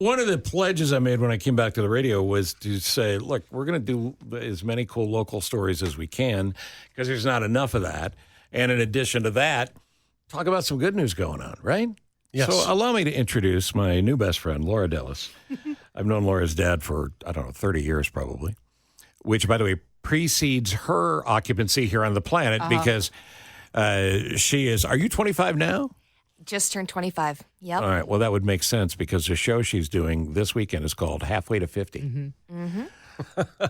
One of the pledges I made when I came back to the radio was to say, look, we're going to do as many cool local stories as we can because there's not enough of that. And in addition to that, talk about some good news going on, right? Yes. So allow me to introduce my new best friend, Laura Dellis. I've known Laura's dad for, 30 years probably, which, by the way, precedes her occupancy here on the planet because she is, are you 25 now? Just turned 25. Yep. All right. Well, that would make sense because the show she's doing this weekend is called Halfway to 50. Mm-hmm.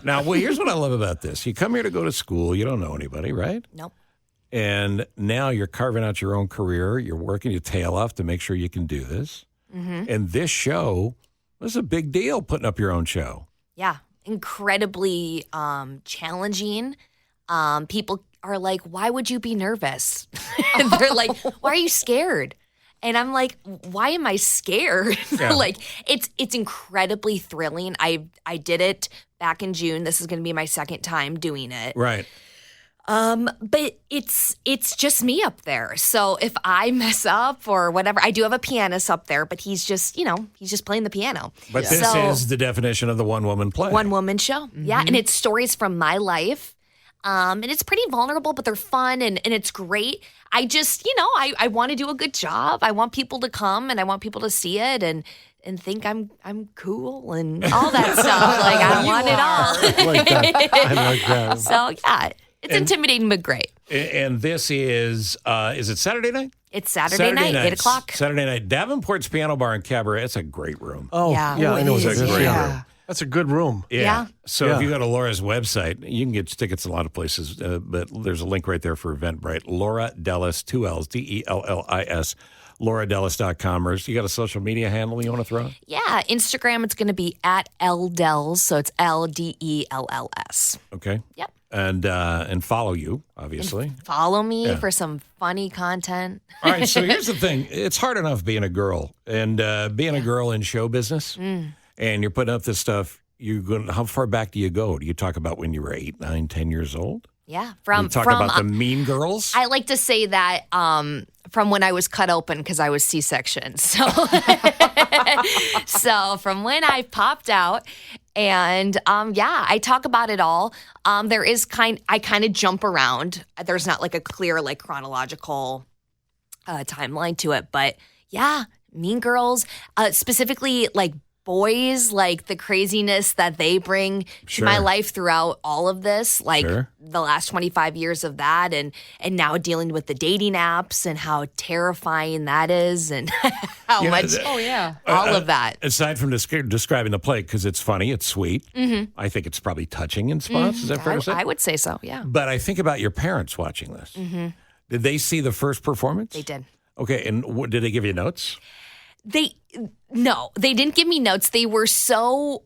Now, here's what I love about this. You come here to go to school. You don't know anybody, right? Nope. And now you're carving out your own career. You're working your tail off to make sure you can do this. Mm-hmm. And this show was a big deal, putting up your own show. Yeah. Incredibly challenging. People are like, why would you be nervous? And they're like, why are you scared? And I'm like, why am I scared? Yeah. Like, it's incredibly thrilling. I did it back in June. This is going to be my second time doing it. Right. But it's just me up there. So if I mess up or whatever, I do have a pianist up there, but he's just playing the piano. But this is the definition of the one-woman play. One-woman show. Mm-hmm. Yeah, and it's stories from my life. And it's pretty vulnerable, but they're fun and it's great. I just, I want to do a good job. I want people to come and I want people to see it and think I'm cool and all that stuff. Like, I want it all. I like that. I like that. So, yeah, it's intimidating, but great. And this is it Saturday night? It's Saturday night, 8 o'clock. Saturday night. Davenport's Piano Bar and Cabaret. It's a great room. Oh, Yeah. yeah, I know It's a exactly. great Yeah. room. That's a good room. Yeah. So Yeah. if you go to Laura's website, you can get tickets a lot of places, but there's a link right there for Eventbrite. Laura Dellis, 2 L's, DELLIS, lauradellis.com. Or you got a social media handle you want to throw out? Yeah, Instagram, it's going to be at LDells, so it's LDELLS. Okay. Yep. And follow you, obviously. Follow me Yeah. for some funny content. All right, so here's the thing. It's hard enough being a girl and being a girl in show business, and you're putting up this stuff. How far back do you go? Do you talk about when you were 8, 9, 10 years old? Yeah, You talk about the mean girls? I like to say that from when I was cut open because I was C-section. So, so from when I popped out, and I talk about it all. There is I kind of jump around. There's not like a clear chronological timeline to it, but yeah, Mean Girls, specifically like boys, like the craziness that they bring to my life throughout all of this, like the last 25 years of that, and now dealing with the dating apps and how terrifying that is, and how much all of that. Aside from describing the play, because it's funny, it's sweet, I think it's probably touching in spots. Is that fair to say? I would say so, yeah. But I think about your parents watching this. Did they see the first performance? They did. Okay, and did they give you notes? No, they didn't give me notes. They were so,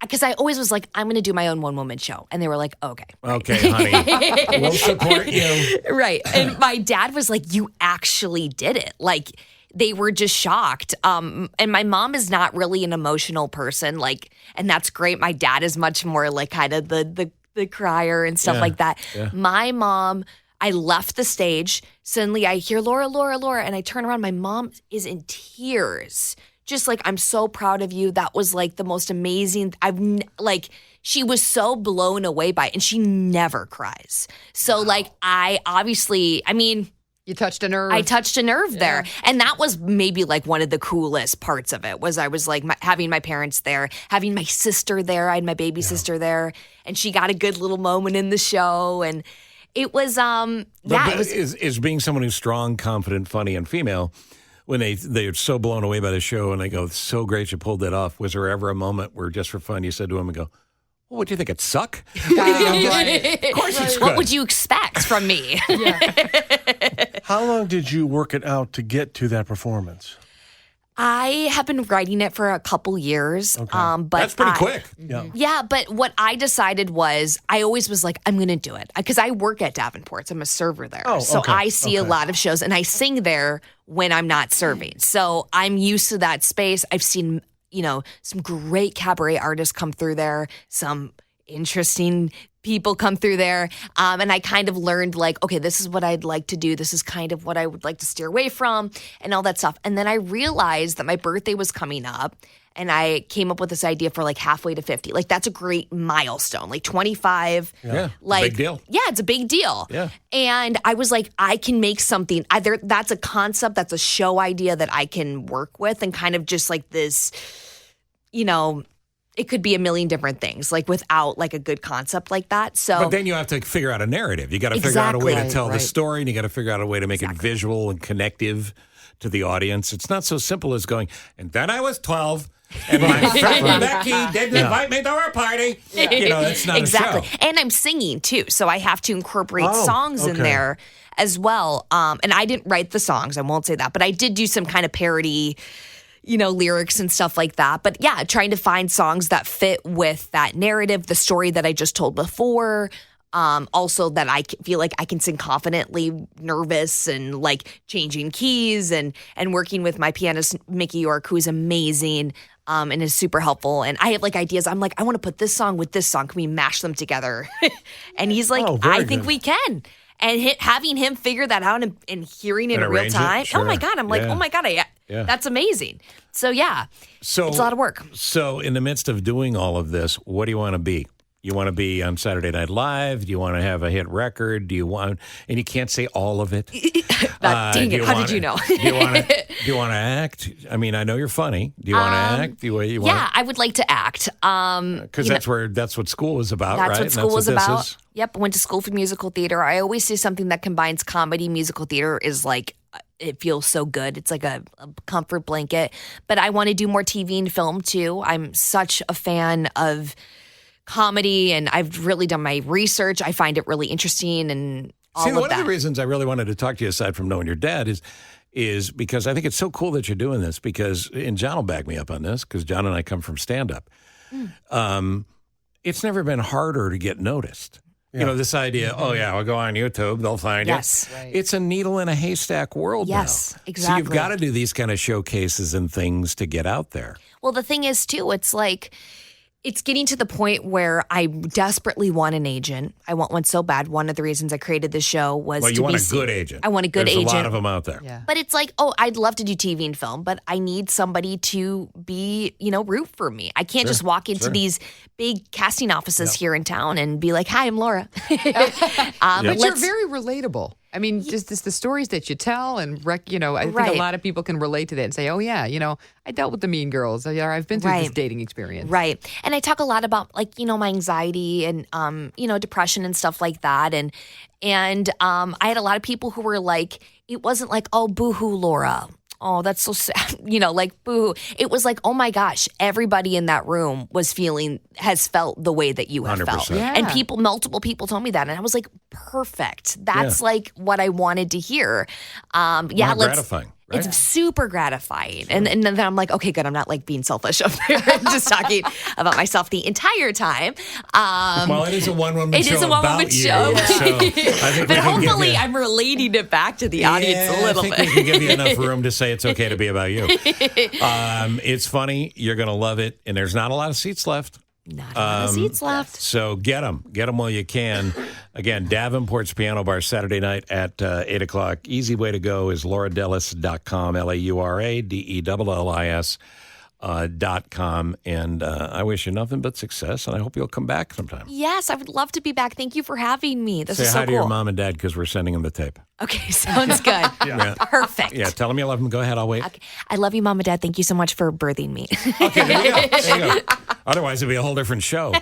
because I always was like, I'm going to do my own one-woman show. And they were like, okay. Okay, honey. We'll support you. Right. And my dad was like, you actually did it. Like, they were just shocked. And my mom is not really an emotional person, and that's great. My dad is much more like kind of the crier and stuff like that. Yeah. My mom, I left the stage. Suddenly I hear Laura, Laura, Laura. And I turn around. My mom is in tears. Just like, I'm so proud of you. That was like the most amazing. She was so blown away by it. And she never cries. So you touched a nerve. I touched a nerve there. And that was maybe like one of the coolest parts of it was I was like having my parents there, having my sister there. I had my baby sister there. And she got a good little moment in the show. And it was, it was. Is being someone who's strong, confident, funny, and female, when they're so blown away by the show and they go, so great you pulled that off. Was there ever a moment where just for fun you said to them and go, well, what do you think, it suck? Of course it's What would you expect from me? How long did you work it out to get to that performance? I have been writing it for a couple years. Okay. But that's pretty quick. Yeah, but what I decided was I always was like, I'm going to do it. Because I work at Davenport's. I'm a server there. So I see a lot of shows, and I sing there when I'm not serving. So I'm used to that space. I've seen, some great cabaret artists come through there, some interesting people come through there. And I kind of learned okay, this is what I'd like to do. This is kind of what I would like to steer away from and all that stuff. And then I realized that my birthday was coming up and I came up with this idea for like halfway to 50. Like that's a great milestone. Like 25. Yeah. Like Big deal. Yeah, it's a big deal. Yeah. And I was like, I can make something. Either that's a concept, that's a show idea that I can work with, and kind of just like this, it could be a million different things, like without like a good concept like that. So, But then you have to figure out a narrative. You got to figure out a way to tell the story, and you got to figure out a way to make it visual and connective to the audience. It's not so simple as going, and then I was 12. And my friend Becky didn't invite me to her party. It's not a show. And I'm singing too, so I have to incorporate songs in there as well. And I didn't write the songs, I won't say that, but I did do some kind of parody, lyrics and stuff like that. But yeah, trying to find songs that fit with that narrative, the story that I just told before. Also that I feel like I can sing confidently, nervous, and like changing keys and working with my pianist, Mickey York, who's amazing. And is super helpful. And I have like ideas. I'm like, I want to put this song with this song. Can we mash them together? And he's like, I think we can. And having him figure that out and hearing it in real time. Sure. Oh my God. I'm like, oh my God. That's amazing. So yeah, it's a lot of work. So in the midst of doing all of this, what do you want to be? You want to be on Saturday Night Live? Do you want to have a hit record? And you can't say all of it. Dang it! How did you know? Do you want to act? I mean, I know you're funny. Do you want to act? Yeah, I would like to act. Because that's what school was about, right? That's what school was about. Yep, I went to school for musical theater. I always say something that combines comedy, musical theater is like, it feels so good. It's like a comfort blanket. But I want to do more TV and film too. I'm such a fan of comedy, and I've really done my research. I find it really interesting and all of that. One of the reasons I really wanted to talk to you, aside from knowing your dad, is because I think it's so cool that you're doing this, and John will back me up on this, because John and I come from stand-up. It's never been harder to get noticed. Yeah. This idea, we'll go on YouTube, they'll find you. Right. It's a needle in a haystack world now. Yes, exactly. So you've got to do these kind of showcases and things to get out there. Well, the thing is, too, it's like, it's getting to the point where I desperately want an agent. I want one so bad. One of the reasons I created this show was you want a good agent. I want a good agent. There's a lot of them out there. Yeah. But it's like, I'd love to do TV and film, but I need somebody to be, root for me. I can't just walk into these big casting offices here in town and be like, hi, I'm Laura. But you're very relatable. I mean, just the stories that you tell, and I think a lot of people can relate to that and say, oh yeah, I dealt with the mean girls. I've been through this dating experience. Right. And I talk a lot about my anxiety and, depression and stuff like that. And I had a lot of people who were like, it wasn't like, oh, boo-hoo, Laura. Oh, that's so sad. Like, boo. It was like, oh my gosh, everybody in that room has felt the way that you have 100%. felt. Yeah. And multiple people told me that. And I was like, perfect. That's like what I wanted to hear. Gratifying. Right? It's super gratifying. Sure. And then I'm like, okay, good. I'm not like being selfish up there and just talking about myself the entire time. It is a one-woman show. It is a one-woman show. But hopefully I'm relating it back to the audience a little bit. I think we can give you enough room to say it's okay to be about you. It's funny. You're going to love it. And there's not a lot of seats left. Not a lot of seats left. So get them while you can. Again, Davenport's Piano Bar, Saturday night at 8 o'clock. Easy way to go is lauradellis.com, LAURADELLIS.com. And I wish you nothing but success, and I hope you'll come back sometime. Yes, I would love to be back. Thank you for having me. This is so cool. Say hi to your mom and dad, because we're sending them the tape. Okay, sounds good. Perfect. Yeah, tell them you love them. Go ahead, I'll wait. Okay. I love you, Mom and Dad. Thank you so much for birthing me. Okay, there you go. Otherwise, it'd be a whole different show.